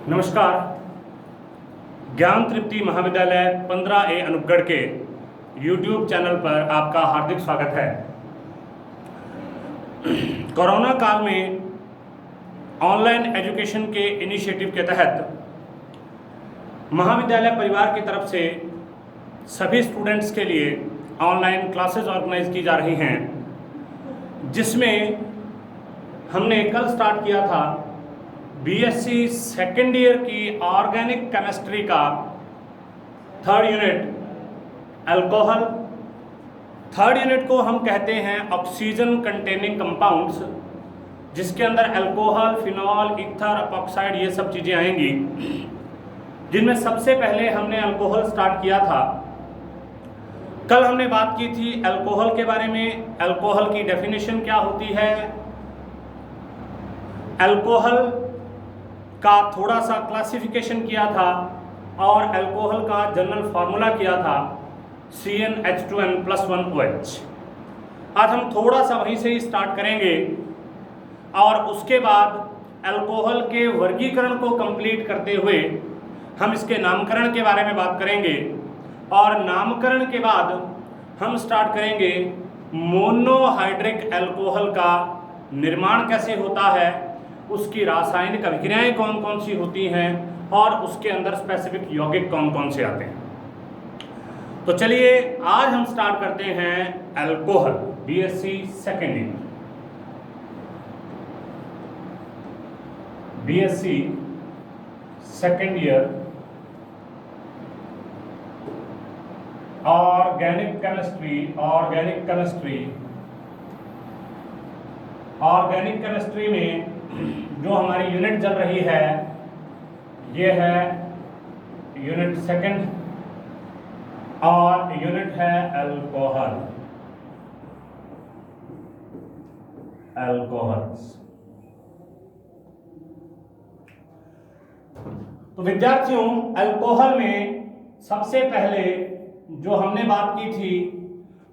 नमस्कार। ज्ञान तृप्ति महाविद्यालय 15A अनूपगढ़ के YouTube चैनल पर आपका हार्दिक स्वागत है। कोरोना काल में ऑनलाइन एजुकेशन के इनिशिएटिव के तहत महाविद्यालय परिवार की तरफ से सभी स्टूडेंट्स के लिए ऑनलाइन क्लासेस ऑर्गेनाइज की जा रही हैं, जिसमें हमने कल स्टार्ट किया था बीएससी सेकेंड ईयर की ऑर्गेनिक केमिस्ट्री का third unit alcohol. Third unit को हम कहते हैं ऑक्सीजन कंटेनिंग कंपाउंड्स, जिसके अंदर अल्कोहल, फिनॉल, ईथर, एपॉक्साइड ये सब चीज़ें आएंगी, जिनमें सबसे पहले हमने अल्कोहल स्टार्ट किया था। कल हमने बात की थी अल्कोहल के बारे में, अल्कोहल की डेफिनेशन क्या होती है, अल्कोहल का थोड़ा सा क्लासिफिकेशन किया था और अल्कोहल का जनरल फार्मूला किया था CnH2n+1OH। आज हम थोड़ा सा वहीं से ही स्टार्ट करेंगे और उसके बाद अल्कोहल के वर्गीकरण को कंप्लीट करते हुए हम इसके नामकरण के बारे में बात करेंगे और नामकरण के बाद हम स्टार्ट करेंगे मोनोहाइड्रिक अल्कोहल का निर्माण कैसे होता है, उसकी रासायनिक अभिक्रियाएं कौन कौन सी होती हैं और उसके अंदर स्पेसिफिक यौगिक कौन कौन से आते हैं। तो चलिए आज हम स्टार्ट करते हैं alcohol, BSc second year, BSc second year organic chemistry में जो हमारी यूनिट चल रही है ये है यूनिट सेकंड और यूनिट है अल्कोहल्स। तो विद्यार्थियों, अल्कोहल में सबसे पहले जो हमने बात की थी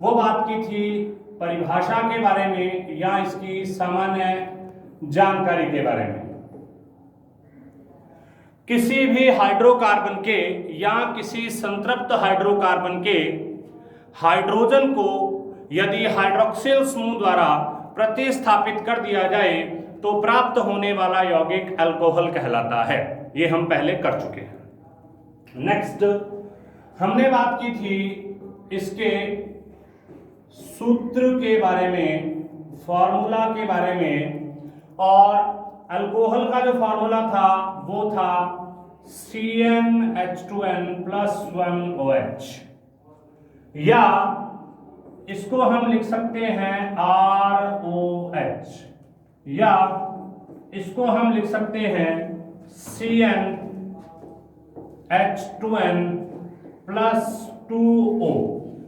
वो बात की थी परिभाषा के बारे में या इसकी सामान्य जानकारी के बारे में। किसी भी हाइड्रोकार्बन के या किसी संतृप्त हाइड्रोकार्बन के हाइड्रोजन को यदि हाइड्रोक्सिल समूह द्वारा प्रतिस्थापित कर दिया जाए तो प्राप्त होने वाला यौगिक अल्कोहल कहलाता है। ये हम पहले कर चुके हैं। नेक्स्ट हमने बात की थी इसके सूत्र के बारे में, फॉर्मूला के बारे में, और अल्कोहल का जो फॉर्मूला था वो था CnH2n+1OH, या इसको हम लिख सकते हैं ROH, या इसको हम लिख सकते हैं CnH2n+2O।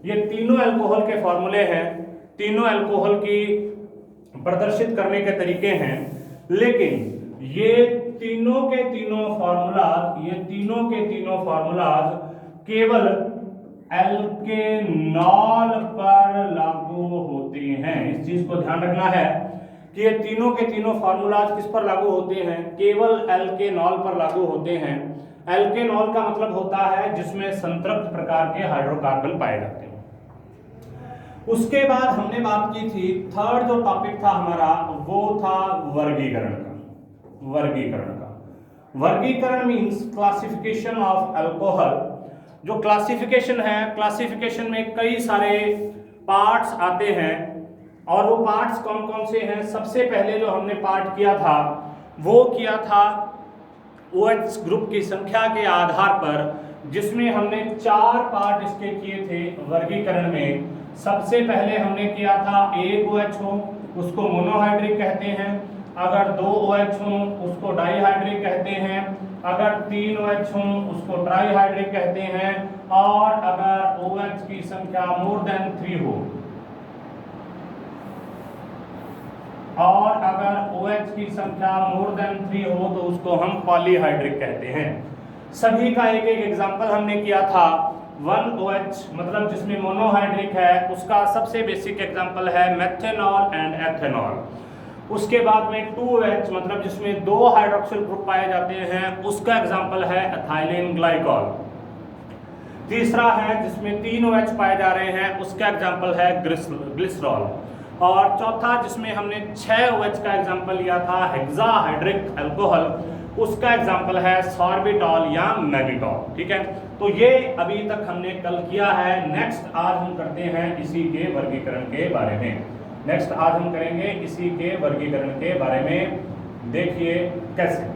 ये तीनों अल्कोहल के फॉर्मूले हैं, तीनों अल्कोहल की प्रदर्शित करने के तरीके हैं, लेकिन ये तीनों के तीनों फॉर्मूलाज केवल एल्केनॉल पर लागू होते हैं। इस चीज को ध्यान रखना है कि ये तीनों के तीनों फॉर्मूलाज किस पर लागू होते हैं, केवल एल्केनॉल पर लागू होते हैं। एल्केनॉल का मतलब होता है जिसमें संतृप्त प्रकार के हाइड्रोकार्बन पाए जाते हैं। उसके बाद हमने बात की थी, थर्ड जो टॉपिक था हमारा वो था वर्गीकरण मींस क्लासिफिकेशन ऑफ अल्कोहल। जो क्लासिफिकेशन है, क्लासिफिकेशन में कई सारे पार्ट्स आते हैं और वो पार्ट्स कौन कौन से हैं। सबसे पहले जो हमने पार्ट किया था वो किया था OH ग्रुप की संख्या के आधार पर, जिसमें हमने 4 पार्ट इसके किए थे वर्गीकरण में। सबसे पहले हमने किया था एक OH हो उसको मोनोहाइड्रिक कहते हैं, अगर 2 OH हो उसको डाईहाइड्रिक कहते हैं, अगर 3 OH हो उसको ट्राईहाइड्रिक कहते हैं, और अगर OH की संख्या मोर देन 3 हो तो उसको हम पॉलीहाइड्रिक कहते हैं। सभी का एक एक एग्जांपल हमने किया था। 1OH मतलब जिसमें मोनोहाइड्रिक है, उसका सबसे बेसिक एग्जांपल है मेथेनॉल एंड एथेनॉल। उसके बाद में 2H मतलब जिसमें 2 हाइड्रोक्सिल ग्रुप पाए जाते हैं, उसका एग्जाम्पल है एथाइलिन ग्लाइकॉल। तीसरा है जिसमें 3 OH पाए जा रहे हैं, उसका एग्जाम्पल है ग्लिसरॉल। और चौथा जिसमें हमने 6 OH का एग्जाम्पल लिया था हेक्साहाइड्रिक अल्कोहल, उसका एग्जाम्पल है सॉर्बिटॉल या मैग्नीटॉल। ठीक है, तो ये अभी तक हमने कल किया है। नेक्स्ट आज हम करते हैं इसी के वर्गीकरण के बारे में। नेक्स्ट आज हम करेंगे इसी के वर्गीकरण के बारे में। देखिए कैसे।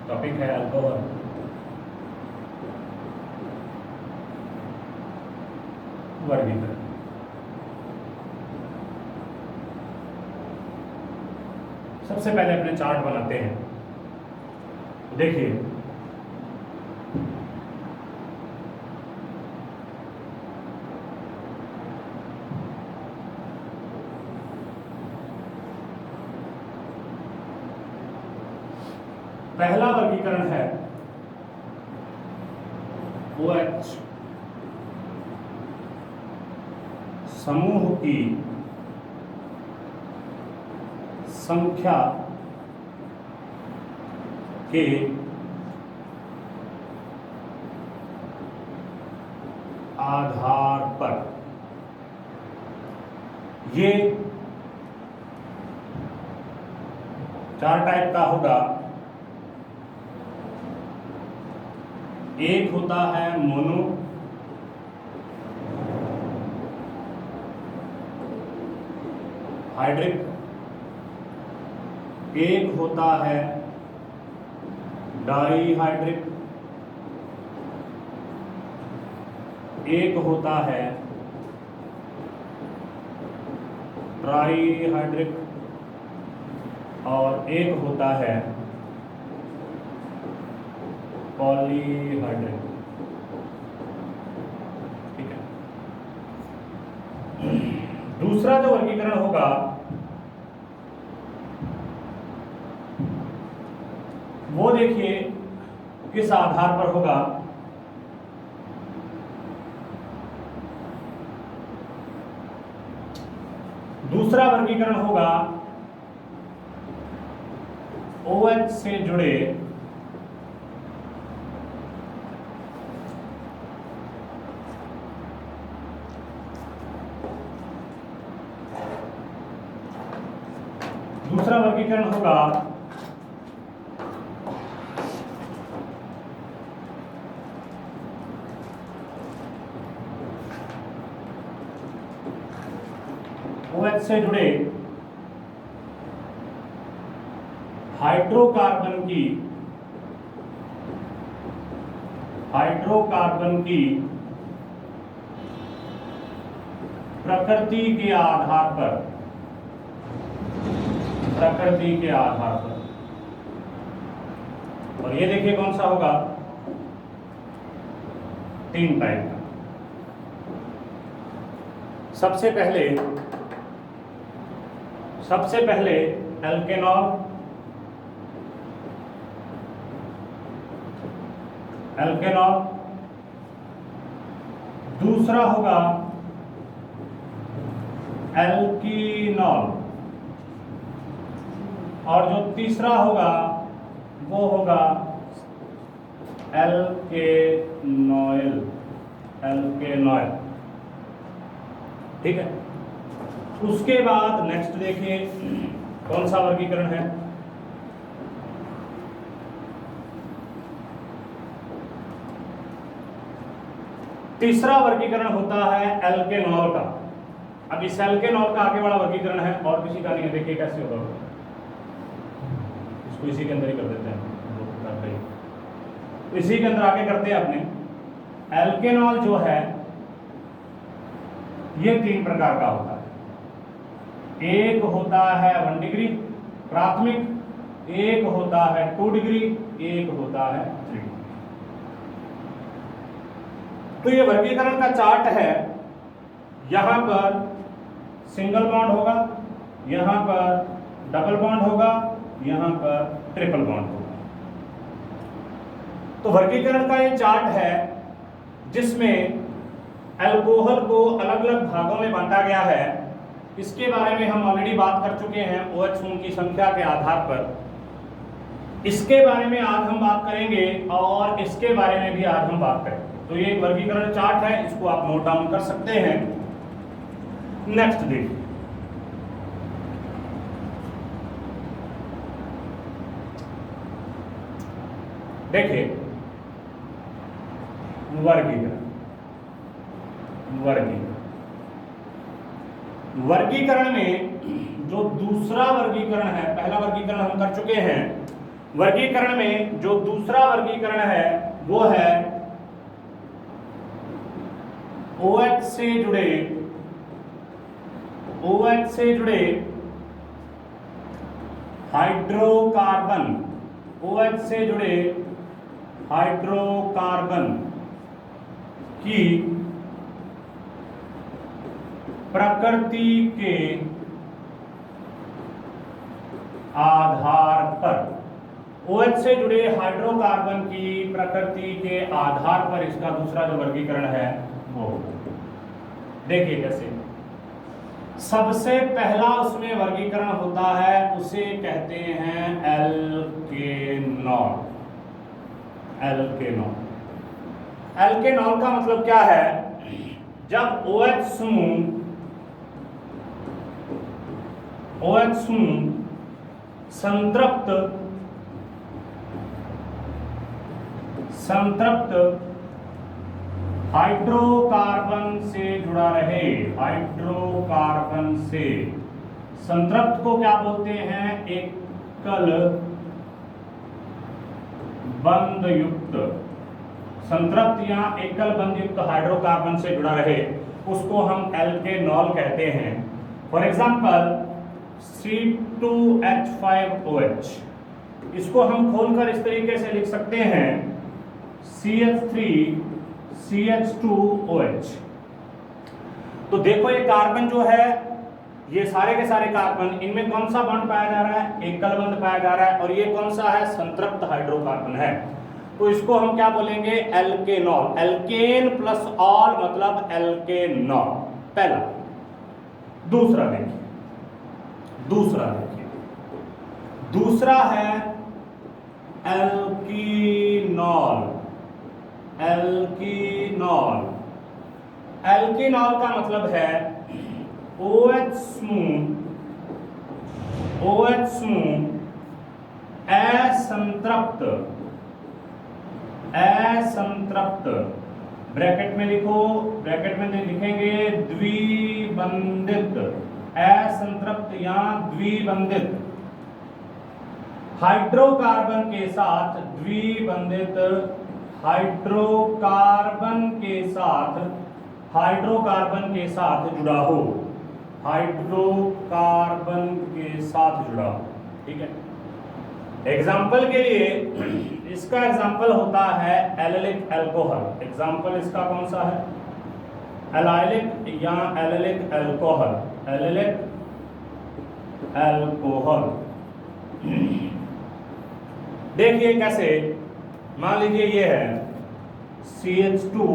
टॉपिक है अल्कोहल। वर्गीकरण। सबसे पहले अपने चार्ट बनाते हैं। देखिए पहला वर्गीकरण है OH समूह की संख्या के आधार पर। ये 4 टाइप का होगा। एक होता है मोनो, हाइड्रिक, एक होता है डाईहाइड्रिक, एक होता है ट्राईहाइड्रिक और एक होता है पॉलीहाइड्रिक। ठीक है, दूसरा जो वर्गीकरण होगा वो देखिए किस आधार पर होगा। दूसरा वर्गीकरण होगा OH से जुड़े दूसरा वर्गीकरण होगा OH से जुड़े हाइड्रोकार्बन की प्रकृति के आधार पर। और ये देखिए कौन सा होगा, 3 टाइप का। सबसे पहले एल्केनॉल, दूसरा होगा एल्कीनॉल और जो तीसरा होगा वो होगा एल्केनॉयल। ठीक है, उसके बाद नेक्स्ट देखिए कौन सा वर्गीकरण है। तीसरा वर्गीकरण होता है एल्केनॉल का। अब इस एल्केनॉल का आगे वाला वर्गीकरण है और किसी का नहीं है। देखिए कैसे होगा, इसको इसी के अंदर ही कर देते हैं। इसी के अंदर आगे करते हैं अपने। एल्केनॉल जो है ये 3 प्रकार का होता है। एक होता है 1 डिग्री प्राथमिक, एक होता है 2 डिग्री, एक होता है 3 डिग्री। तो ये वर्गीकरण का चार्ट है। यहां पर सिंगल बॉन्ड होगा, यहां पर डबल बॉन्ड होगा, यहां पर ट्रिपल बॉन्ड होगा। तो वर्गीकरण का ये चार्ट है जिसमें अल्कोहल को अलग अलग भागों में बांटा गया है। इसके बारे में हम ऑलरेडी बात कर चुके हैं OH समूह की संख्या के आधार पर। इसके बारे में आज हम बात करेंगे और इसके बारे में भी आज हम बात करेंगे। तो ये एक वर्गीकरण चार्ट है, इसको आप नोट डाउन कर सकते हैं। नेक्स्ट देखिए, वर्गीकरण वर्गीकरण में जो दूसरा वर्गीकरण है, पहला वर्गीकरण हम कर चुके हैं। वर्गीकरण में जो दूसरा वर्गीकरण है वो है OH से जुड़े हाइड्रोकार्बन, OH से जुड़े हाइड्रोकार्बन की प्रकृति के आधार पर, OH से जुड़े हाइड्रोकार्बन की प्रकृति के आधार पर इसका दूसरा जो वर्गीकरण है वो देखिए कैसे। सबसे पहला उसमें वर्गीकरण होता है, उसे कहते हैं एल्केनॉल। एल्केनॉल का मतलब क्या है? जब OH समूह संतृप्त हाइड्रोकार्बन से जुड़ा रहे, हाइड्रोकार्बन से, संतृप्त को क्या बोलते हैं? एकल बंध युक्त, संतृप्त या एकल बंध युक्त हाइड्रोकार्बन से जुड़ा रहे, उसको हम एल्केनॉल कहते हैं। फॉर एग्जांपल C2H5OH, इसको हम खोलकर इस तरीके से लिख सकते हैं CH3CH2OH। तो देखो ये कार्बन जो है, ये सारे के सारे कार्बन, इनमें कौन सा बॉन्ड पाया जा रहा है? एकल बंध पाया जा रहा है। और ये कौन सा है? संतृप्त हाइड्रोकार्बन है। तो इसको हम क्या बोलेंगे? एल्केनॉल। एल्केन प्लस ऑल मतलब एल्केनॉल, पहला। दूसरा देखिए, दूसरा है एल्कीनॉल। एल्कीनॉल का मतलब है OH समूह असंतृप्त, ब्रैकेट में लिखो, ब्रैकेट में लिखेंगे द्विबंधित, असंतृप्त या द्विबंधित हाइड्रोकार्बन के साथ, द्विबंधित हाइड्रोकार्बन के साथ जुड़ा हो, हाइड्रोकार्बन के साथ जुड़ा हो। ठीक है। एग्जाम्पल के लिए इसका एग्जाम्पल होता है एलिलिक अल्कोहल। एग्जाम्पल इसका कौन सा है? एलाइलिक या एलिलिक अल्कोहल। एलिलिक अल्कोहल देखिए कैसे, मान लीजिए ये है CH2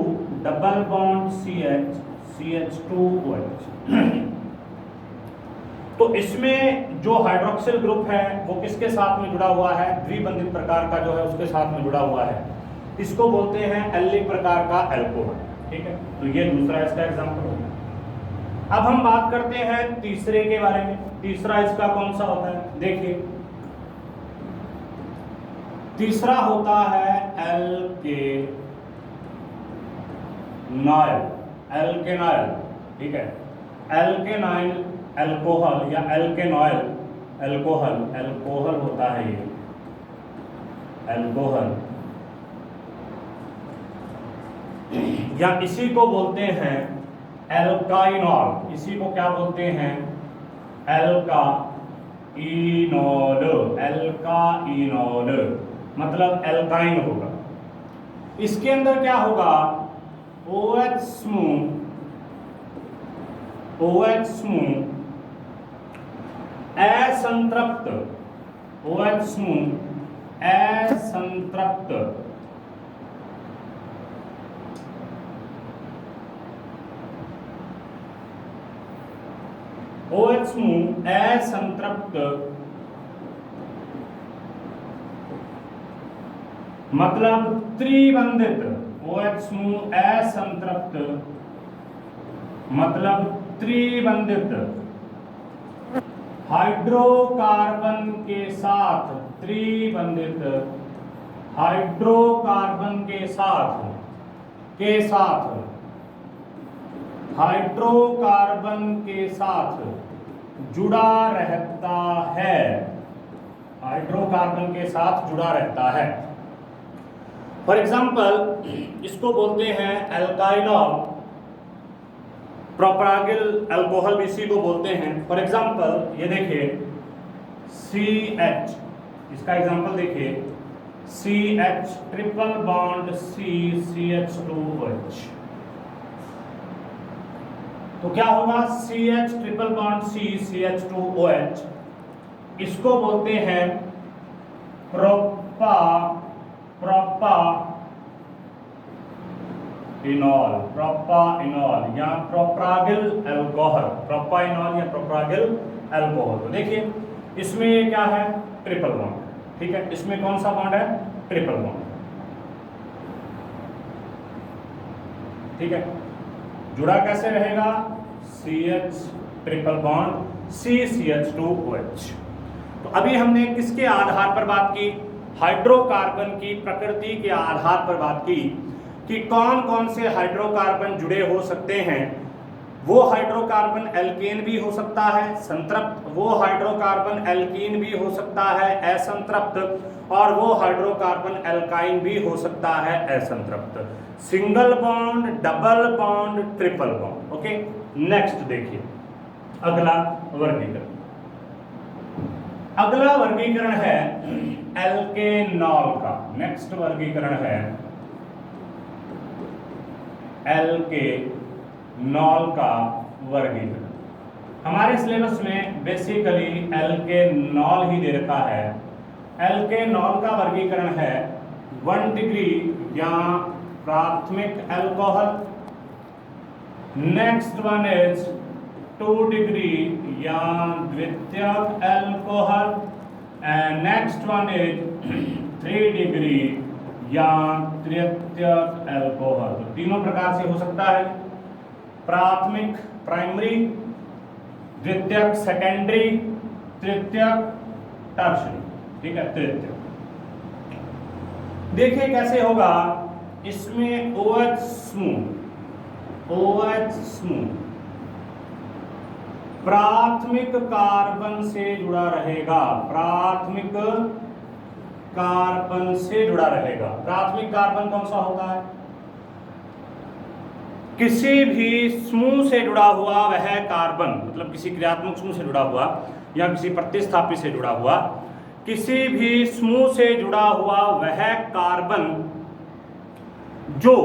डबल बॉन्ड CH2OH। तो इसमें जो हाइड्रोक्सिल ग्रुप है वो किसके साथ में जुड़ा हुआ है? द्विबंधित प्रकार का जो है उसके साथ में जुड़ा हुआ है। इसको बोलते हैं एलिलिक प्रकार का अल्कोहल। ठीक है। तो ये दूसरा इसका एग्जांपल हो गया। अब हम बात करते हैं तीसरे के बारे में। तीसरा इसका कौन सा होता है? देखिए, तीसरा होता है एल्केनाइल। ठीक है। एल्केनाइल अल्कोहल या एल्केनॉइल अल्कोहल होता है ये अल्कोहल, या इसी को बोलते हैं एल्काइनॉल। इसी को क्या बोलते हैं? इनोल, एल्काइनोल मतलब एल्काइन होगा। इसके अंदर क्या होगा, OH समूह, OH समूह असंतृप्त, OH समूह असंतृप्त, OH समूह असंतृप्त मतलब त्रिबंधित, OH समूह असंतृप्त मतलब त्रिबंधित हाइड्रोकार्बन के साथ, त्रिबंधित हाइड्रोकार्बन के साथ हाइड्रोकार्बन के साथ जुड़ा रहता है, हाइड्रोकार्बन के साथ जुड़ा रहता है। फॉर एग्जाम्पल इसको बोलते हैं एल्काइनॉल, प्रोपरागिल अल्कोहल भी इसी को बोलते हैं। फॉर एग्जाम्पल ये देखिए CH, इसका एग्जाम्पल देखिए CH triple bond C CH2OH, तो क्या होगा CH triple bond C CH2OH, इसको बोलते हैं प्रोपाइनॉल या प्रोपरागिल अल्कोहल, प्रोपाइनॉल या प्रोपरागिल अल्कोहल। तो देखिए इसमें क्या है, ट्रिपल बॉन्ड, ठीक है। इसमें कौन सा बॉन्ड है, ट्रिपल बॉन्ड, ठीक है। जुड़ा कैसे रहेगा, CH triple bond C CH2OH। तो अभी हमने किसके आधार पर बात की, हाइड्रोकार्बन की प्रकृति के आधार पर बात की कि कौन कौन से हाइड्रोकार्बन जुड़े हो सकते हैं। वो हाइड्रोकार्बन एल्केन भी हो सकता है संतृप्त, वो हाइड्रोकार्बन एल्कीन भी हो सकता है असंतृप्त, और वो हाइड्रोकार्बन एल्काइन भी हो सकता है असंतृप्त। Single bond, double bond, triple bond. Okay, next देखिए अगला वर्गीकरण। अगला वर्गीकरण है एल्केनॉल का। नेक्स्ट वर्गीकरण है एल्केनॉल का वर्गीकरण। हमारे सिलेबस में बेसिकली एल्केनॉल ही दे रखा है। एल्केनॉल का वर्गीकरण है 1 डिग्री या प्राथमिक alcohol, next one is 2 degree या द्वितीयक alcohol, and next one is 3 degree या तृतीयक अल्कोहल। तो तीनों प्रकार से हो सकता है, प्राथमिक प्राइमरी, द्वितीयक सेकेंडरी, तृतीयक टर्शियरी, ठीक है, तृतीयक। देखिए कैसे होगा, इसमें OH समूह प्राथमिक कार्बन से जुड़ा रहेगा, प्राथमिक कार्बन से जुड़ा रहेगा। प्राथमिक कार्बन कौन सा होता है, किसी भी समूह से जुड़ा हुआ वह कार्बन, मतलब किसी क्रियात्मक समूह से जुड़ा हुआ या किसी प्रतिस्थापी से जुड़ा हुआ, किसी भी समूह से जुड़ा हुआ वह कार्बन जो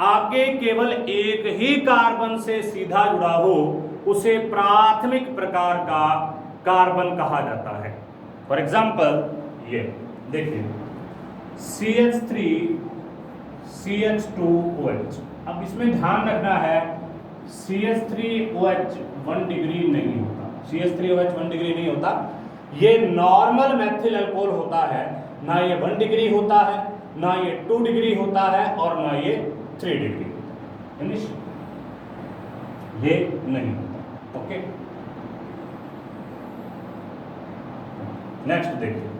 आगे केवल एक ही कार्बन से सीधा जुड़ा हो, उसे प्राथमिक प्रकार का कार्बन कहा जाता है। फॉर एग्जाम्पल ये देखिए CH3 CH2OH। अब इसमें ध्यान रखना है CH3OH 1 डिग्री नहीं होता, CH3OH 1 डिग्री नहीं होता, ये नॉर्मल मैथिल अल्कोहल होता है। ना ये 1 डिग्री होता है, ना ये 2 डिग्री होता है, और ना ये 3 डिग्री होता है, ये नहीं होता। ओके, नेक्स्ट देखिए।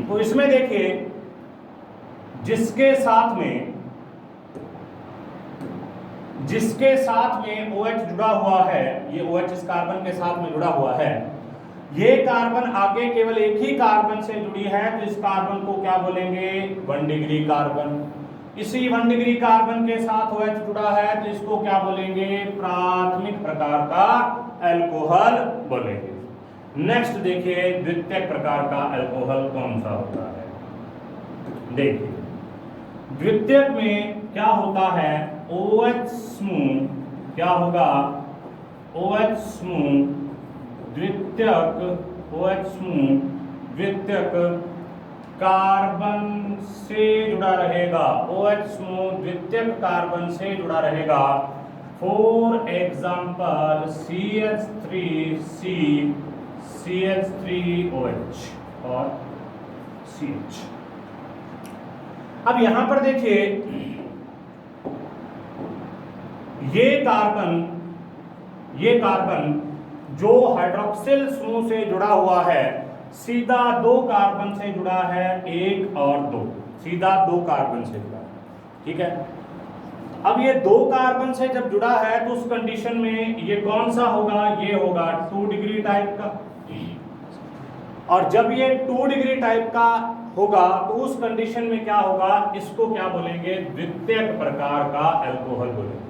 तो इसमें देखिए जिसके साथ में OH जुड़ा हुआ है, ये OH इस कार्बन के साथ में जुड़ा हुआ है, ये कार्बन आगे केवल एक ही कार्बन से जुड़ी है, तो इस कार्बन को क्या बोलेंगे, 1 डिग्री कार्बन। इसी 1 डिग्री कार्बन के साथ OH जुड़ा है, तो इसको क्या बोलेंगे, प्राथमिक प्रकार का अल्कोहल बोलेंगे। नेक्स्ट देखिए द्वितीयक प्रकार का अल्कोहल कौन सा होता है। देखिए द्वितीयक में क्या होता है, OH समूह क्या होगा, OH समूह द्वितीयक, OH समूह द्वितीयक कार्बन से जुड़ा रहेगा, OH समूह द्वितीयक कार्बन से जुड़ा रहेगा। फॉर एग्जाम्पल CH3C, CH3OH और CH। अब यहां पर देखिए ये कार्बन जो हाइड्रोक्सिल समूह से जुड़ा हुआ है, सीधा 2 कार्बन से जुड़ा है, 1 और 2, सीधा 2 कार्बन से जुड़ा है, ठीक है। अब ये 2 कार्बन से जब जुड़ा है तो उस कंडीशन में ये कौन सा होगा, ये होगा 2 डिग्री टाइप का। और जब ये 2 डिग्री टाइप का होगा तो उस कंडीशन में क्या होगा, इसको क्या बोलेंगे, द्वितीयक प्रकार का अल्कोहल बोलेंगे।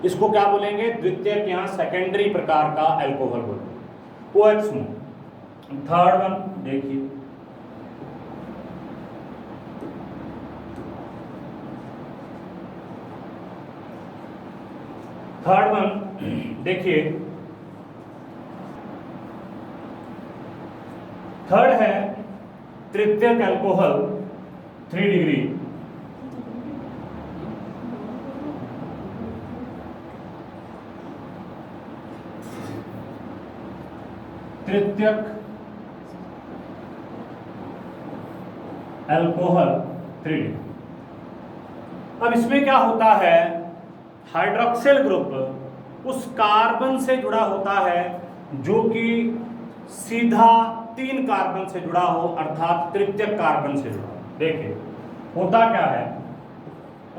इसको क्या बोलेंगे, द्वितीयक, यहां सेकेंडरी प्रकार का अल्कोहल बोलेंगे। OH समूह। थर्ड वन देखिए, थर्ड वन देखिए, थर्ड है तृतीयक अल्कोहल 3 डिग्री। तृतीयक अल्कोहल 3 डिग्री। अब इसमें क्या होता है, हाइड्रोक्सिल ग्रुप उस कार्बन से जुड़ा होता है जो कि सीधा 3 कार्बन से जुड़ा हो, अर्थात तृतीयक कार्बन से जुड़ा हो। देखिए होता क्या है,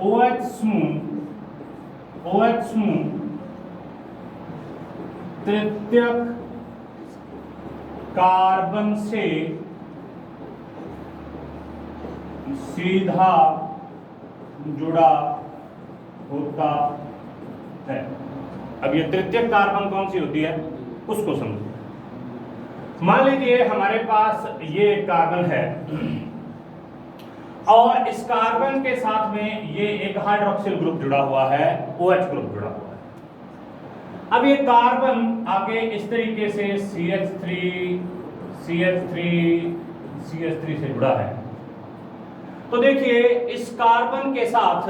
OH समूह तृतीयक कार्बन से सीधा जुड़ा होता है। अब ये तृतीयक कार्बन कौन सी होती है उसको समझिए। मान लीजिए हमारे पास ये एक कार्बन है और इस कार्बन के साथ में ये एक हाइड्रोक्सिल ग्रुप जुड़ा हुआ है, OH ग्रुप जुड़ा हुआ है। अब ये कार्बन आगे इस तरीके से CH3 से जुड़ा है। तो देखिए इस कार्बन के साथ,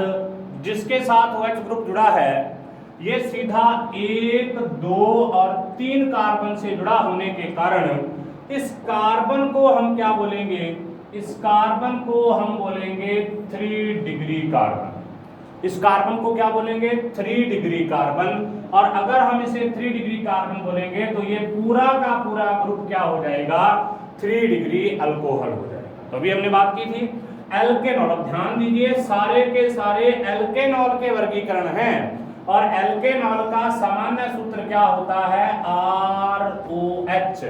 जिसके साथ OH ग्रुप जुड़ा है, ये सीधा 1, 2 और 3 कार्बन से जुड़ा होने के कारण इस कार्बन को हम क्या बोलेंगे, इस कार्बन को हम बोलेंगे 3 डिग्री कार्बन। इस कार्बन को क्या बोलेंगे, 3 डिग्री कार्बन। और अगर हम इसे 3 डिग्री कार्बन बोलेंगे तो ये पूरा का पूरा ग्रुप क्या हो जाएगा, 3 डिग्री अल्कोहल हो जाएगा। तो अभी हमने बात की थी एल्केनॉल। अब ध्यान दीजिए सारे के सारे एल्केनॉल के वर्गीकरण हैं और एल्केनॉल का सामान्य सूत्र क्या होता है, ROH,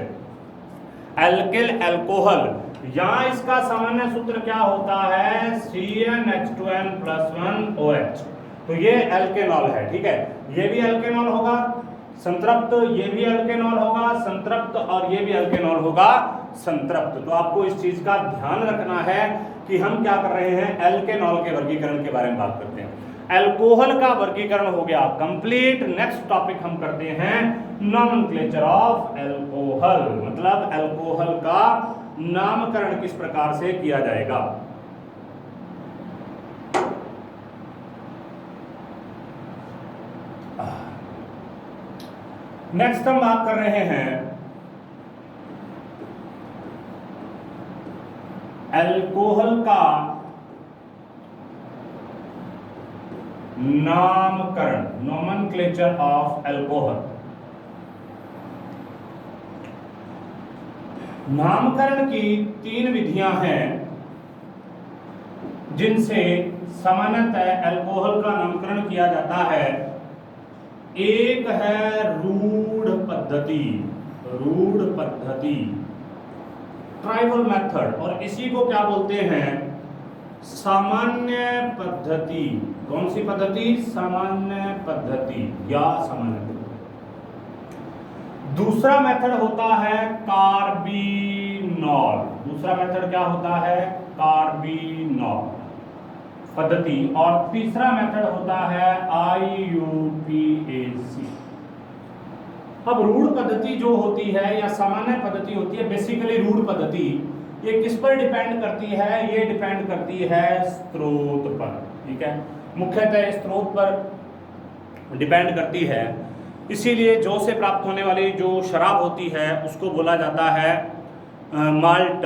एल्किल अल्कोहल। यहां इसका सामान्य सूत्र क्या होता है, CnH2n+1OH। तो ये एल्केनॉल है, ठीक है। ये भी एल्केनॉल होगा संतृप्त, ये भी एल्केनॉल होगा संतृप्त और ये भी एल्केनॉल होगा संतृप्त। तो आपको इस चीज का ध्यान रखना है कि हम क्या कर रहे हैं, एल्केनॉल के वर्गीकरण के बारे में बात करते हैं। अल्कोहल का वर्गीकरण हो गया कंप्लीट। नेक्स्ट टॉपिक हम करते हैं नॉमेनक्लेचर ऑफ अल्कोहल, मतलब अल्कोहल का नामकरण किस प्रकार से किया जाएगा। नेक्स्ट हम बात कर रहे हैं अल्कोहल का नामकरण, नोमेनक्लेचर ऑफ अल्कोहल। नामकरण की 3 विधियां हैं जिनसे सामान्यतः अल्कोहल का नामकरण किया जाता है। एक है रूढ़ पद्धति, ट्राइबल मेथड, और इसी को क्या बोलते हैं, सामान्य पद्धति। कौन सी पद्धति, सामान्य पद्धति या सामान्य पद्धति। दूसरा मेथड होता है कार्बिनॉल। दूसरा मेथड क्या होता है? कार्बिनॉल पद्धति। और तीसरा मेथड होता है IUPAC। अब रूढ़ पद्धति जो होती है या सामान्य पद्धति होती है, बेसिकली रूढ़ पद्धति ये किस पर डिपेंड करती है? ये डिपेंड करती है स्रोत पर। ठीक है, मुख्यतः स्रोत पर डिपेंड करती है। इसीलिए जौ से प्राप्त होने वाली जो शराब होती है उसको बोला जाता है माल्ट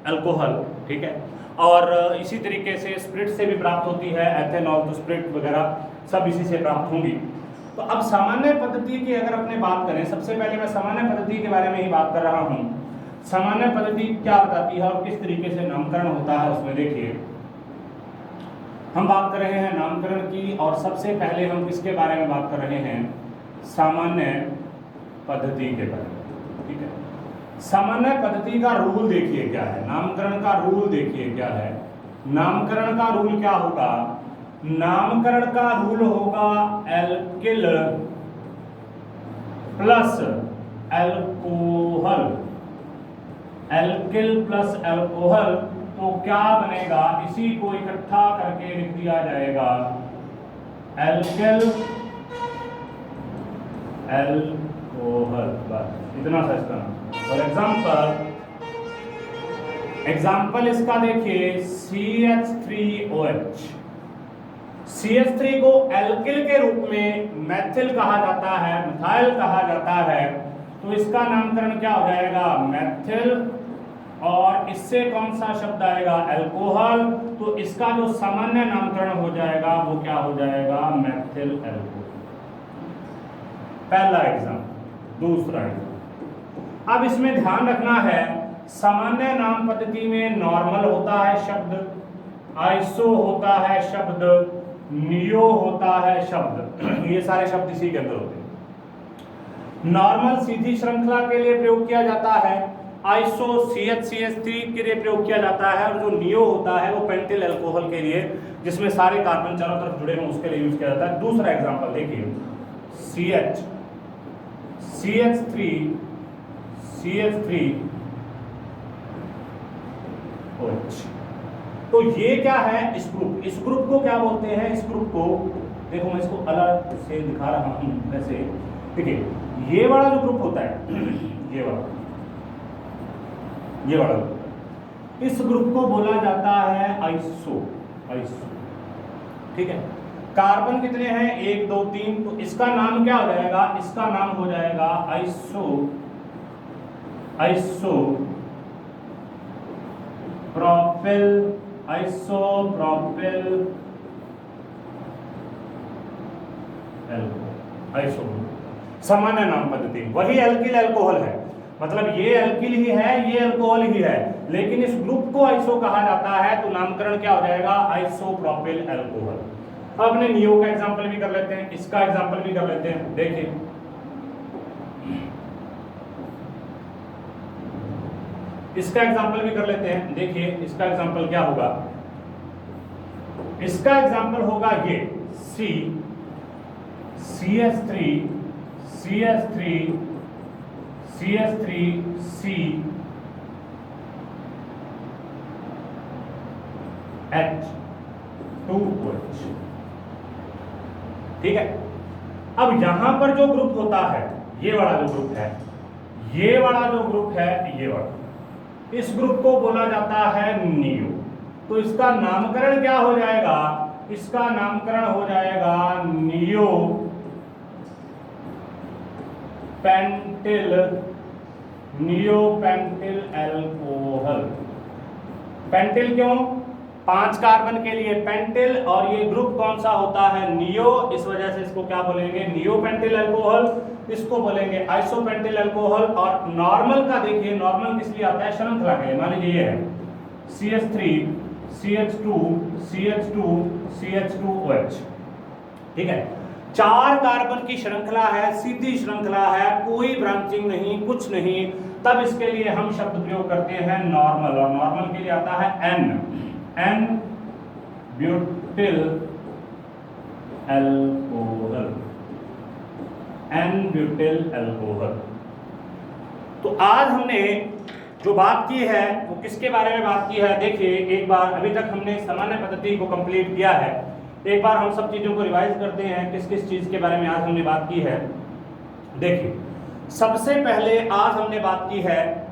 अल्कोहल। ठीक है, और इसी तरीके से स्प्रिट से भी प्राप्त होती है, एथेनॉल, तो स्प्रिट वगैरह सब इसी से प्राप्त होंगी। तो अब सामान्य पद्धति की अगर अपने बात करें, सबसे पहले मैं सामान्य पद्धति के बारे में ही बात कर रहा हूँ। सामान्य पद्धति क्या बताती है और किस तरीके से नामकरण होता है उसमें देखिए, हम बात कर रहे हैं नामकरण की, और सबसे पहले हम किसके बारे में बात कर रहे हैं? सामान्य पद्धति के बारे में। ठीक है, सामान्य पद्धति का रूल देखिए क्या है, नामकरण का रूल देखिए क्या है। नामकरण का रूल क्या होगा? नामकरण का रूल होगा alkyl plus alcohol. Alkyl plus alcohol, तो क्या बनेगा? इसी को इकट्ठा करके लिख दिया जाएगा एल्किल एल्कोहल, बस इतना सा इसका नाम। फॉर एग्जाम्पल इसका देखिए CH3OH। CH3 को एल्किल के रूप में मेथिल कहा जाता है, मिथाइल कहा जाता है, तो इसका नामकरण क्या हो जाएगा? मेथिल। और इससे कौन सा शब्द आएगा? एल्कोहल। तो इसका जो सामान्य नामकरण हो जाएगा वो क्या हो जाएगा? Methyl alcohol. पहला एग्जाम्पल। दूसरा एग्जाम्पल, अब इसमें ध्यान रखना है, सामान्य नाम पद्धति में नॉर्मल होता है शब्द, आइसो होता है शब्द, नियो होता है शब्द, ये सारे शब्द इसी के अंदर होते हैं। नॉर्मल सीधी श्रृंखला के लिए प्रयोग किया जाता है, आइसो CH3 के लिए प्रयोग किया जाता है, और जो नियो होता है वो पेंटिल अल्कोहल के लिए, जिसमें सारे कार्बन चारों तरफ जुड़े हों, उसके लिए यूज किया जाता है। दूसरा एग्जांपल देखिए, CH3OH। तो ये क्या है? इस ग्रुप को क्या बोलते हैं? इस ग्रुप को देखो, मैं इसको अलग से दिखा रहा हूं वैसे। देखिए, ये वाला जो ग्रुप होता है ये वाला इस ग्रुप को बोला जाता है आइसो। ठीक है, कार्बन कितने हैं? 1 2 3, तो इसका नाम क्या हो जाएगा? इसका नाम हो जाएगा आइसोप्रोपिल एल्कोहल। सामान्य नाम पद्धति वही एल्किल अल्कोहल है, मतलब ये एल्किल ही है, ये अल्कोहल ही है, लेकिन इस ग्रुप को आइसो कहा जाता है, तो नामकरण क्या हो जाएगा? Isopropyl alcohol. अब अपने नियो का एग्जांपल भी कर लेते हैं, इसका एग्जांपल भी कर लेते हैं। देखिए, इसका एग्जांपल भी कर लेते हैं। देखिए, इसका एग्जांपल क्या होगा? इसका एग्जांपल होगा ये CH3CH3CH2OH। ठीक है, अब यहां पर जो ग्रुप होता है, ये वाला जो ग्रुप है, ये वाला इस ग्रुप को बोला जाता है नियो। तो इसका नामकरण क्या हो जाएगा? इसका नामकरण हो जाएगा नियो पेंटिल अल्कोहल। पेंटिल क्यों? 5 कार्बन के लिए पेंटिल, और ये ग्रुप कौन सा होता है? नियो। इस वजह से इसको क्या बोलेंगे? Neo pentyl alcohol. इसको बोलेंगे आइसोपेंटिल अल्कोहल। और नॉर्मल का देखिए, नॉर्मल किस लिए आता है? श्रृंखला के लिए। मान लीजिए ये है CH3 CH2 CH2 CH2OH। ठीक है, 4 कार्बन की श्रृंखला है, सीधी श्रृंखला है, कोई ब्रांचिंग नहीं, कुछ नहीं, तब इसके लिए हम शब्द प्रयोग करते हैं नॉर्मल। और नॉर्मल के लिए आता है N ब्यूटिल अल्कोहल। तो आज हमने जो बात की है वो किसके बारे में बात की है? देखिए, एक बार अभी तक हमने सामान्य पद्धति को कंप्लीट किया है, एक बार हम सब चीज़ों को रिवाइज करते हैं किस किस चीज़ के बारे में आज हमने बात की है। देखिए, सबसे पहले आज हमने बात की है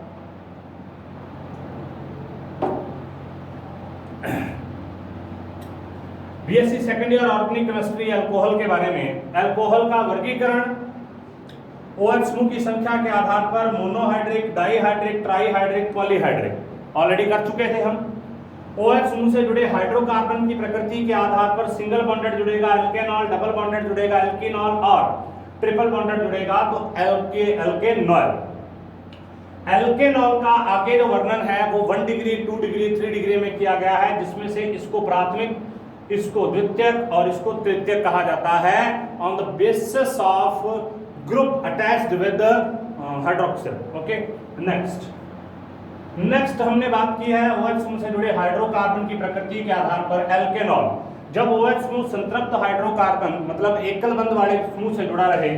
BSc second year organic chemistry alcohol के बारे में। अल्कोहल का वर्गीकरण OH समूह की संख्या के आधार पर monohydric, dihydric, trihydric, polyhydric already कर चुके थे हम। OH समूह से जुड़े हाइड्रोकार्बन की प्रकृति के आधार पर सिंगल बॉन्डेड जुड़ेगा एल्केनॉल, डबल बॉन्डेड जुड़ेगा एल्कीनॉल और ट्रिपल बॉन्डेड जुड़ेगा तो एल्केनॉल। एल्केनॉल का आगे जो वर्णन है वो 1 डिग्री, 2 डिग्री, 3 डिग्री में किया गया है, जिसमें से इसको प्राथमिक, इसको द्वितीयक और इसको तृतीयक कहा जाता है on the basis of group attached with hydroxyl. Okay, next हमने बात की है OH समूह से जुड़े हाइड्रोकार्बन की प्रकृति के आधार पर एल्केनॉल। जब OH समूह संतृप्त हाइड्रोकार्बन मतलब एकल बंध वाले समूह से जुड़ा रहे,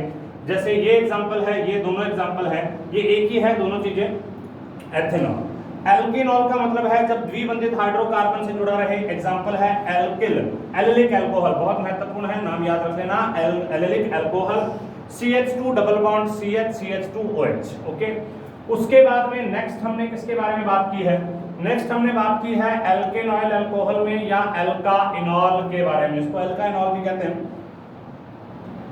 जैसे ये एग्जांपल है, ये दोनों एग्जांपल है, ये एक ही है दोनों चीजें, एथेनॉल। एल्कीनॉल का मतलब है जब द्विबंधित हाइड्रोकार्बन से जुड़ा रहे, एग्जांपल है एल्किल, एलिलिक अल्कोहल, बहुत महत्वपूर्ण है, नाम याद रख लेना, allylic alcohol, CH2 double bond CH CH2OH। Okay, उसके बाद में नेक्स्ट हमने किसके बारे में बात की है? नेक्स्ट हमने बात की है एल्केनॉइल अल्कोहल में या एल्काइनॉल के बारे में। इसको एल्काइनॉल भी कहते हैं,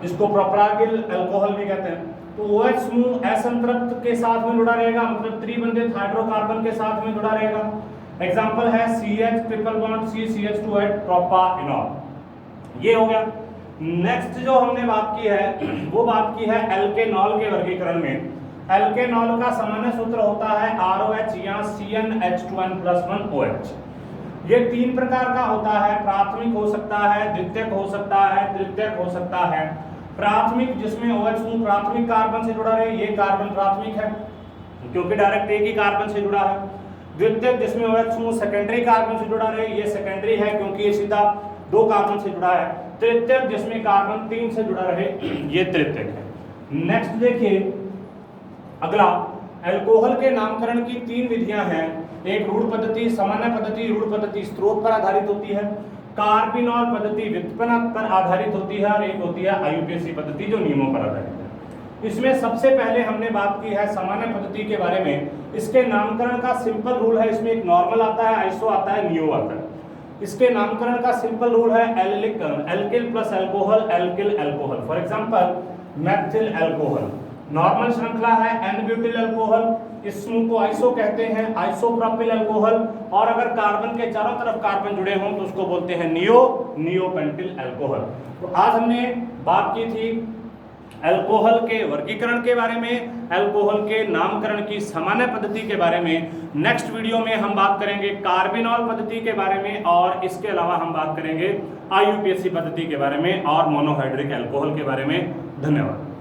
इसको प्रोपरागिल अल्कोहल भी कहते हैं। तो OH समूह असंतृप्त के साथ में जुड़ा रहेगा, मतलब त्रिबंधित हाइड्रोकार्बन के साथ में जुड़ा रहेगा। एग्जांपल है CH triple bond C CH2OH प्रोपाइनॉल। ये हो गया। नेक्स्ट जो हमने बात की है वो बात की है एल्केनॉल के वर्गीकरण में। एल्केनॉल का सामान्य सूत्र होता है ROH या CnH2n+1OH। ये 3 प्रकार का होता है, प्राथमिक हो सकता है, द्वितीयक हो सकता है, तृतीयक हो सकता है। प्राथमिक जिसमें OH समूह प्राथमिक कार्बन से जुड़ा रहे, ये कार्बन प्राथमिक है क्योंकि डायरेक्ट एक ही कार्बन से जुड़ा है। द्वितीयक जिसमें OH समूह सेकेंडरी कार्बन से जुड़ा रहे, ये सेकेंडरी है क्योंकि ये सीधा 2 कार्बन से जुड़ा है। तृतीयक जिसमें कार्बन 3 से जुड़ा रहे, ये तृतीयक है। नेक्स्ट देखिए, अगला अल्कोहल के नामकरण की 3 विधियां हैं। एक रूढ़ पद्धति, सामान्य पद्धति, रूढ़ पद्धति स्रोत पर आधारित होती है। कार्बिनॉल पद्धति व्युत्पन्न पर आधारित होती है और एक होती है IUPAC पद्धति जो नियमों पर आधारित है। इसमें सबसे पहले हमने बात की है सामान्य पद्धति के बारे में। इसके नामकरण का सिंपल रूल है, इसमें एक नॉर्मल आता है, आइसो आता है, नियो आता है। इसके नामकरण का सिंपल रूल है allylic, alkyl plus alcohol, alkyl alcohol. For example Maithil alcohol. Normal श्रृंखला है N-ब्यूटिल अल्कोहल, इस समूह को आइसो कहते हैं, आइसोप्रोपिल अल्कोहल। और अगर कार्बन के चारों तरफ कार्बन जुड़े हों तो उसको बोलते हैं नियोपेंटिल अल्कोहल। तो आज हमने बात की थी अल्कोहल के वर्गीकरण के बारे में, अल्कोहल के नामकरण की सामान्य पद्धति के बारे में। नेक्स्ट वीडियो में हम बात करेंगे कार्बिनॉल पद्धति के बारे में और इसके अलावा हम बात करेंगे IUPAC पद्धति के बारे में और मोनोहाइड्रिक अल्कोहल के बारे में। धन्यवाद।